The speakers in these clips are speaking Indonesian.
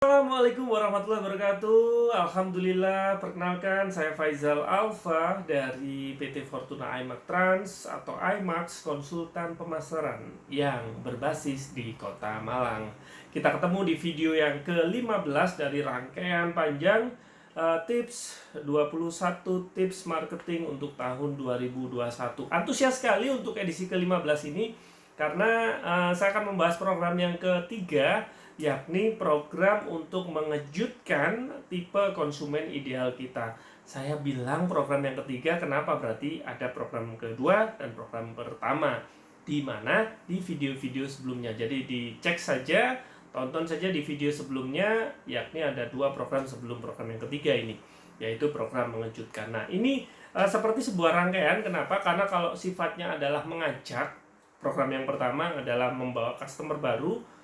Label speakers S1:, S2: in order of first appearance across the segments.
S1: Assalamualaikum warahmatullahi wabarakatuh. Alhamdulillah, perkenalkan saya Faizal Alfa dari PT Fortuna IMAX Trans atau IMAX Konsultan Pemasaran yang berbasis di Kota Malang. Kita ketemu di video yang ke-15 dari rangkaian panjang tips 21 tips marketing untuk tahun 2021. Antusias sekali untuk edisi ke-15 ini karena saya akan membahas program yang ketiga, yakni program untuk mengejutkan tipe konsumen ideal kita. Saya bilang program yang ketiga, kenapa? Berarti ada program kedua dan program pertama, di mana di video-video sebelumnya. Jadi dicek saja, tonton saja di video sebelumnya, yakni ada dua program sebelum program yang ketiga ini, yaitu program mengejutkan. Nah, ini seperti sebuah rangkaian. Kenapa? Karena kalau sifatnya adalah mengajak, program yang pertama adalah membawa customer baru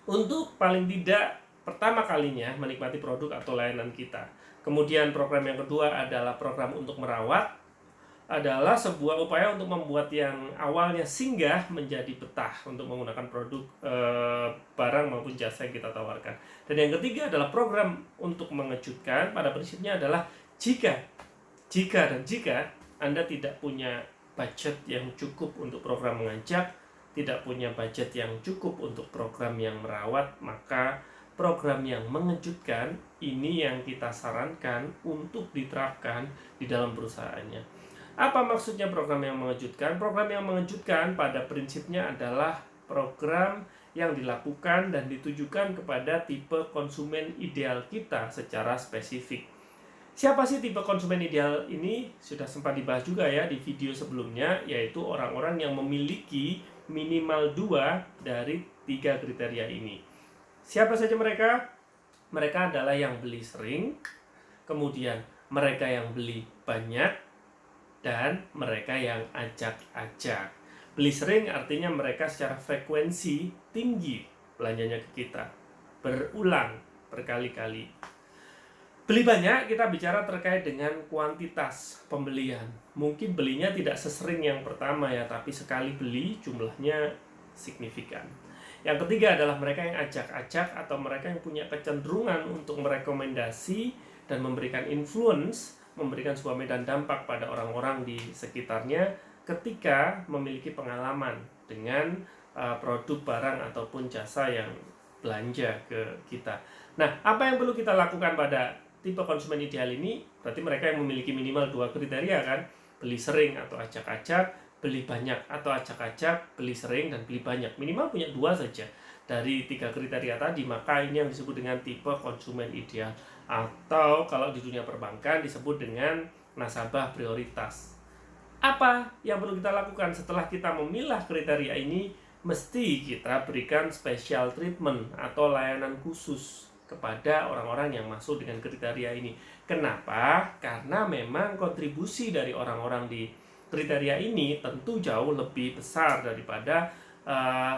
S1: untuk paling tidak pertama kalinya menikmati produk atau layanan kita. Kemudian program yang kedua adalah program untuk merawat, adalah sebuah upaya untuk membuat yang awalnya singgah menjadi betah untuk menggunakan produk barang maupun jasa yang kita tawarkan. Dan yang ketiga adalah program untuk mengejutkan. Pada prinsipnya adalah jika Anda tidak punya budget yang cukup untuk program mengajak, tidak punya budget yang cukup untuk program yang merawat, maka program yang mengejutkan ini yang kita sarankan untuk diterapkan di dalam perusahaannya. Apa maksudnya program yang mengejutkan? Program yang mengejutkan pada prinsipnya adalah program yang dilakukan dan ditujukan kepada tipe konsumen ideal kita secara spesifik. Siapa sih tipe konsumen ideal ini? Sudah sempat dibahas juga ya di video sebelumnya, yaitu orang-orang yang memiliki minimal 2 dari 3 kriteria ini. Siapa saja mereka? Mereka adalah yang beli sering, kemudian mereka yang beli banyak, dan mereka yang ajak-ajak. Beli sering artinya mereka secara frekuensi tinggi belanjanya ke kita, berulang berkali-kali. Beli banyak, kita bicara terkait dengan kuantitas pembelian. Mungkin belinya tidak sesering yang pertama ya, tapi sekali beli jumlahnya signifikan. Yang ketiga adalah mereka yang ajak-ajak atau mereka yang punya kecenderungan untuk merekomendasi dan memberikan influence, memberikan sebuah medan dampak pada orang-orang di sekitarnya ketika memiliki pengalaman dengan produk barang ataupun jasa yang belanja ke kita. Nah, apa yang perlu kita lakukan pada tipe konsumen ideal ini? Berarti mereka yang memiliki minimal 2 kriteria kan? Beli sering atau acak-acak, beli banyak atau acak-acak, beli sering dan beli banyak. Minimal punya 2 saja dari 3 kriteria tadi, maka ini yang disebut dengan tipe konsumen ideal. Atau kalau di dunia perbankan disebut dengan nasabah prioritas. Apa yang perlu kita lakukan setelah kita memilah kriteria ini? Mesti kita berikan special treatment atau layanan khusus kepada orang-orang yang masuk dengan kriteria ini. Kenapa? Karena memang kontribusi dari orang-orang di kriteria ini tentu jauh lebih besar daripada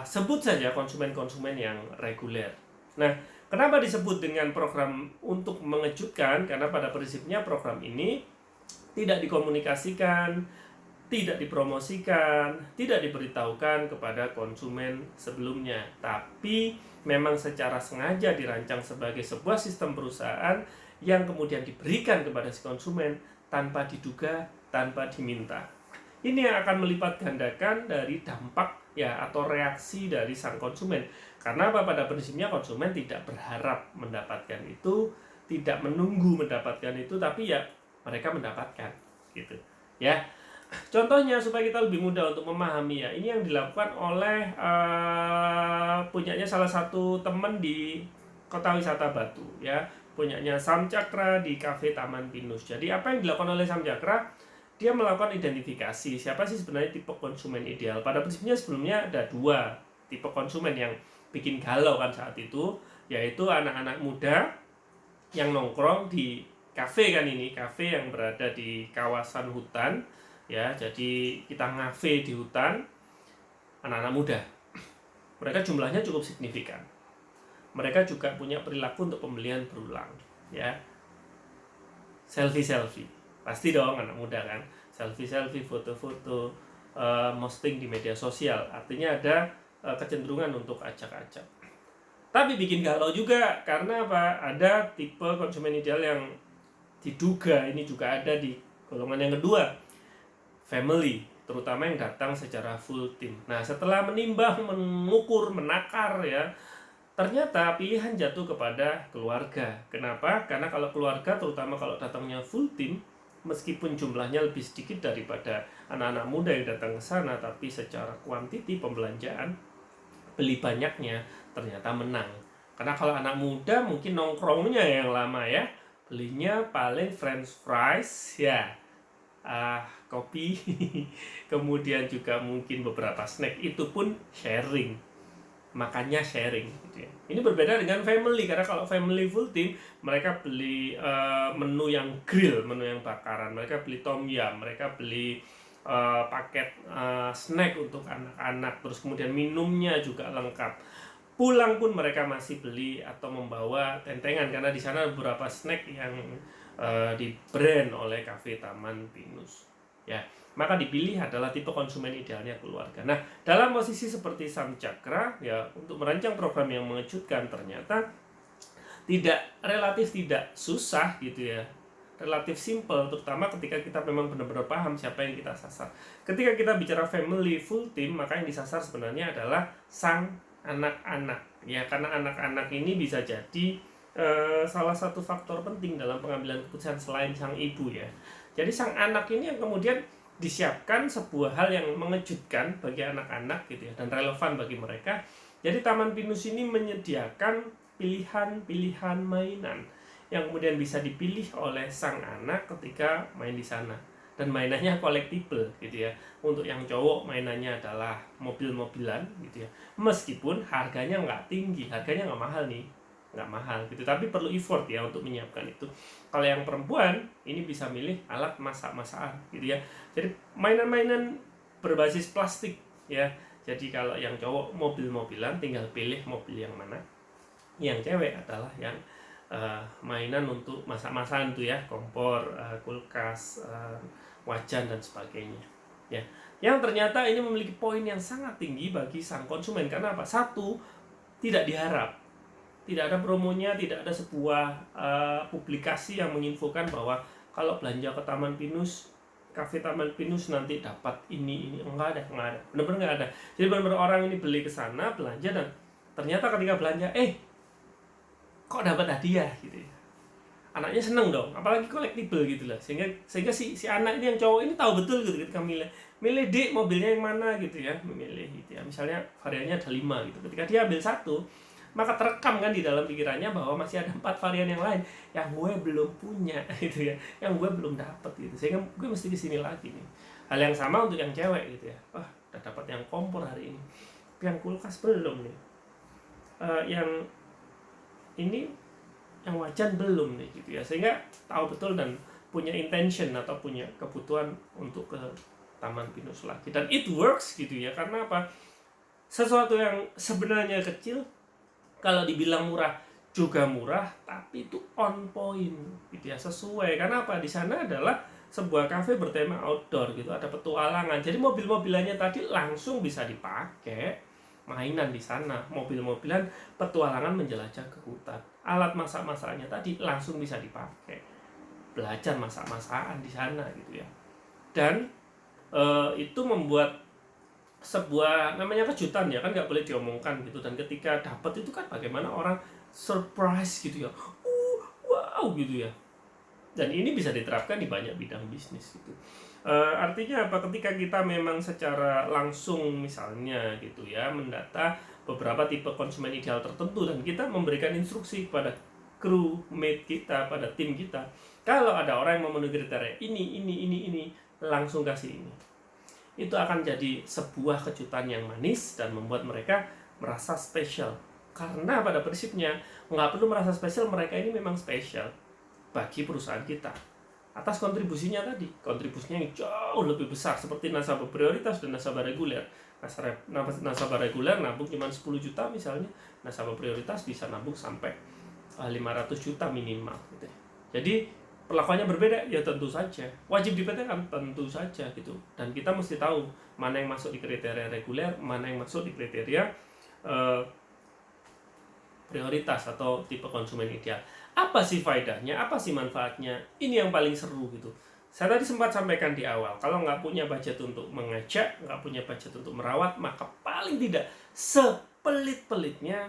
S1: sebut saja konsumen-konsumen yang reguler. Nah, kenapa disebut dengan program untuk mengejutkan? Karena pada prinsipnya program ini tidak dikomunikasikan, tidak dipromosikan, tidak diberitahukan kepada konsumen sebelumnya, tapi memang secara sengaja dirancang sebagai sebuah sistem perusahaan yang kemudian diberikan kepada si konsumen tanpa diduga, tanpa diminta. Ini yang akan melipat gandakan dari dampak ya atau reaksi dari sang konsumen. Karena apa? Pada prinsipnya konsumen tidak berharap mendapatkan itu, tidak menunggu mendapatkan itu, tapi ya mereka mendapatkan gitu. Ya. Contohnya supaya kita lebih mudah untuk memahami ya, ini yang dilakukan oleh punyanya salah satu teman di Kota Wisata Batu ya, punyanya Samcakra di Cafe Taman Pinus. Jadi apa yang dilakukan oleh Samcakra? Dia melakukan identifikasi siapa sih sebenarnya tipe konsumen ideal. Pada prinsipnya sebelumnya ada 2 tipe konsumen yang bikin galau kan saat itu, yaitu anak-anak muda yang nongkrong di kafe kan, ini kafe yang berada di kawasan hutan ya, jadi kita ngafe di hutan, anak-anak muda, mereka jumlahnya cukup signifikan. Mereka juga punya perilaku untuk pembelian berulang ya, selfie pasti dong anak muda kan, selfie foto-foto, posting di media sosial, artinya ada kecenderungan untuk acak-acak. Tapi bikin galau juga, karena apa? Ada tipe konsumen ideal yang diduga ini juga ada di golongan yang kedua, family, terutama yang datang secara full team. Nah, setelah menimbang, mengukur, menakar ya, ternyata pilihan jatuh kepada keluarga. Kenapa? Karena kalau keluarga, terutama kalau datangnya full team, meskipun jumlahnya lebih sedikit daripada anak-anak muda yang datang ke sana, tapi secara kuantiti pembelanjaan, beli banyaknya ternyata menang. Karena kalau anak muda mungkin nongkrongnya yang lama ya, belinya paling french fries ya, kopi, kemudian juga mungkin beberapa snack, itu pun sharing, makannya sharing gitu ya. Ini berbeda dengan family, karena kalau family full team mereka beli menu yang grill, menu yang bakaran, mereka beli tom yum, mereka beli paket snack untuk anak-anak, terus kemudian minumnya juga lengkap. Pulang pun mereka masih beli atau membawa tentengan, karena di sana beberapa snack yang di brand oleh Cafe Taman Pinus ya. Maka dipilih adalah tipe konsumen idealnya keluarga. Nah, dalam posisi seperti Samcakra ya, untuk merancang program yang mengejutkan ternyata relatif tidak susah gitu ya, relatif simple, terutama ketika kita memang benar-benar paham siapa yang kita sasar. Ketika kita bicara family full team, maka yang disasar sebenarnya adalah sang anak-anak ya, karena anak-anak ini bisa jadi salah satu faktor penting dalam pengambilan keputusan selain sang ibu ya. Jadi sang anak ini yang kemudian disiapkan sebuah hal yang mengejutkan bagi anak-anak gitu ya, dan relevan bagi mereka. Jadi Taman Pinus ini menyediakan pilihan-pilihan mainan yang kemudian bisa dipilih oleh sang anak ketika main di sana, dan mainannya collectible gitu ya. Untuk yang cowok mainannya adalah mobil-mobilan gitu ya, meskipun harganya nggak tinggi, harganya nggak mahal nih, nggak mahal gitu, tapi perlu effort ya untuk menyiapkan itu. Kalau yang perempuan ini bisa milih alat masak-masakan gitu ya, jadi mainan-mainan berbasis plastik ya. Jadi kalau yang cowok mobil-mobilan, tinggal pilih mobil yang mana. Yang cewek adalah yang mainan untuk masak-masakan tuh ya, kompor, kulkas, wajan dan sebagainya ya. Yang ternyata ini memiliki poin yang sangat tinggi bagi sang konsumen. Karena apa? Satu, tidak diharap, tidak ada promonya, tidak ada sebuah publikasi yang menginfokan bahwa kalau belanja ke Taman Pinus, Cafe Taman Pinus nanti dapat ini. Enggak ada. Benar-benar enggak ada. Jadi benar-benar orang ini beli ke sana, belanja, dan ternyata ketika belanja, kok dapat hadiah gitu ya. Anaknya seneng dong, apalagi collectible gitu lah. Sehingga si anak ini yang cowok ini tahu betul gitu ketika milih Dik, mobilnya yang mana gitu ya, memilih gitu ya. Misalnya variannya ada 5 gitu. Ketika dia ambil satu, maka terekam kan di dalam pikirannya bahwa masih ada 4 varian yang lain yang gue belum punya gitu ya, yang gue belum dapat gitu, sehingga gue mesti kesini lagi nih. Hal yang sama untuk yang cewek gitu ya, wah udah dapat yang kompor hari ini, tapi yang kulkas belum nih, yang ini, yang wajan belum nih gitu ya, sehingga tahu betul dan punya intention atau punya kebutuhan untuk ke Taman Pinus lagi. Dan it works gitu ya, karena apa? Sesuatu yang sebenarnya kecil, kalau dibilang murah juga murah, tapi itu on point gitu ya, sesuai. Karena apa? Di sana adalah sebuah kafe bertema outdoor gitu, ada petualangan. Jadi mobil-mobilannya tadi langsung bisa dipakai mainan di sana, mobil-mobilan petualangan menjelajah ke hutan. Alat masak-masakannya tadi langsung bisa dipakai, belajar masak-masakan di sana gitu ya. Dan itu membuat sebuah namanya kejutan ya, kan nggak boleh diomongkan gitu. Dan ketika dapat itu kan bagaimana orang surprise gitu ya, wow gitu ya. Dan ini bisa diterapkan di banyak bidang bisnis gitu. Artinya apa? Ketika kita memang secara langsung misalnya gitu ya, mendata beberapa tipe konsumen ideal tertentu, dan kita memberikan instruksi kepada kru mate kita, pada tim kita, kalau ada orang yang memenuhi kriteria ini, langsung kasih ini. Itu akan jadi sebuah kejutan yang manis dan membuat mereka merasa spesial. Karena pada prinsipnya nggak perlu merasa spesial, mereka ini memang spesial bagi perusahaan kita atas kontribusinya tadi, kontribusinya yang jauh lebih besar, seperti nasabah prioritas dan nasabah reguler. Nasabah reguler nabung cuma 10 juta misalnya, nasabah prioritas bisa nabung sampai 500 juta minimal gitu. Jadi perlakuannya berbeda ya, tentu saja wajib dipetakan, tentu saja gitu. Dan kita mesti tahu mana yang masuk di kriteria reguler, mana yang masuk di kriteria prioritas atau tipe konsumen ideal. Apa sih faedahnya? Apa sih manfaatnya? Ini yang paling seru gitu. Saya tadi sempat sampaikan di awal, kalau nggak punya budget untuk mengajak, nggak punya budget untuk merawat, maka paling tidak sepelit-pelitnya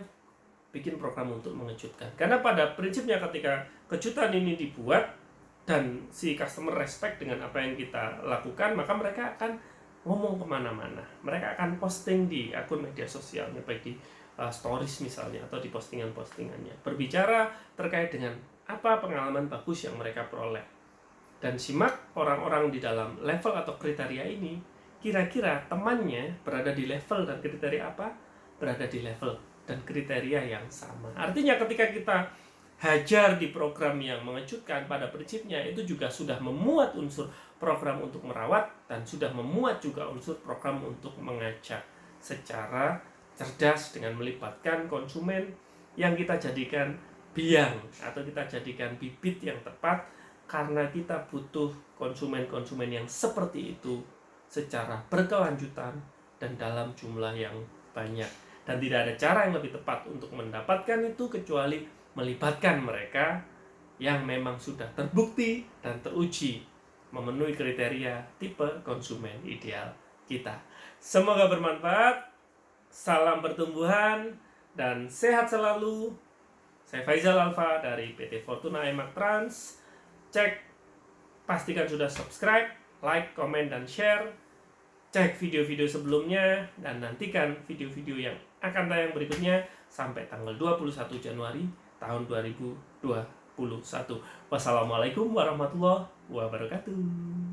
S1: bikin program untuk mengejutkan. Karena pada prinsipnya ketika kejutan ini dibuat dan si customer respect dengan apa yang kita lakukan, maka mereka akan ngomong kemana-mana. Mereka akan posting di akun media sosialnya, baik di stories misalnya, atau di postingan-postingannya. Berbicara terkait dengan apa pengalaman bagus yang mereka peroleh. Dan simak orang-orang di dalam level atau kriteria ini, kira-kira temannya berada di level dan kriteria apa? Berada di level dan kriteria yang sama. Artinya ketika kita hajar di program yang mengejutkan, pada prinsipnya itu juga sudah memuat unsur program untuk merawat dan sudah memuat juga unsur program untuk mengajak secara cerdas dengan melibatkan konsumen yang kita jadikan biang atau kita jadikan bibit yang tepat, karena kita butuh konsumen-konsumen yang seperti itu secara berkelanjutan dan dalam jumlah yang banyak. Dan tidak ada cara yang lebih tepat untuk mendapatkan itu kecuali melibatkan mereka yang memang sudah terbukti dan teruji memenuhi kriteria tipe konsumen ideal kita. Semoga bermanfaat. Salam pertumbuhan dan sehat selalu. Saya Faizal Alfa dari PT Fortuna Emak Trans. Cek, pastikan sudah subscribe, like, komen, dan share. Cek video-video sebelumnya dan nantikan video-video yang akan tayang berikutnya sampai tanggal 21 Januari tahun 2021. Wassalamualaikum warahmatullahi wabarakatuh.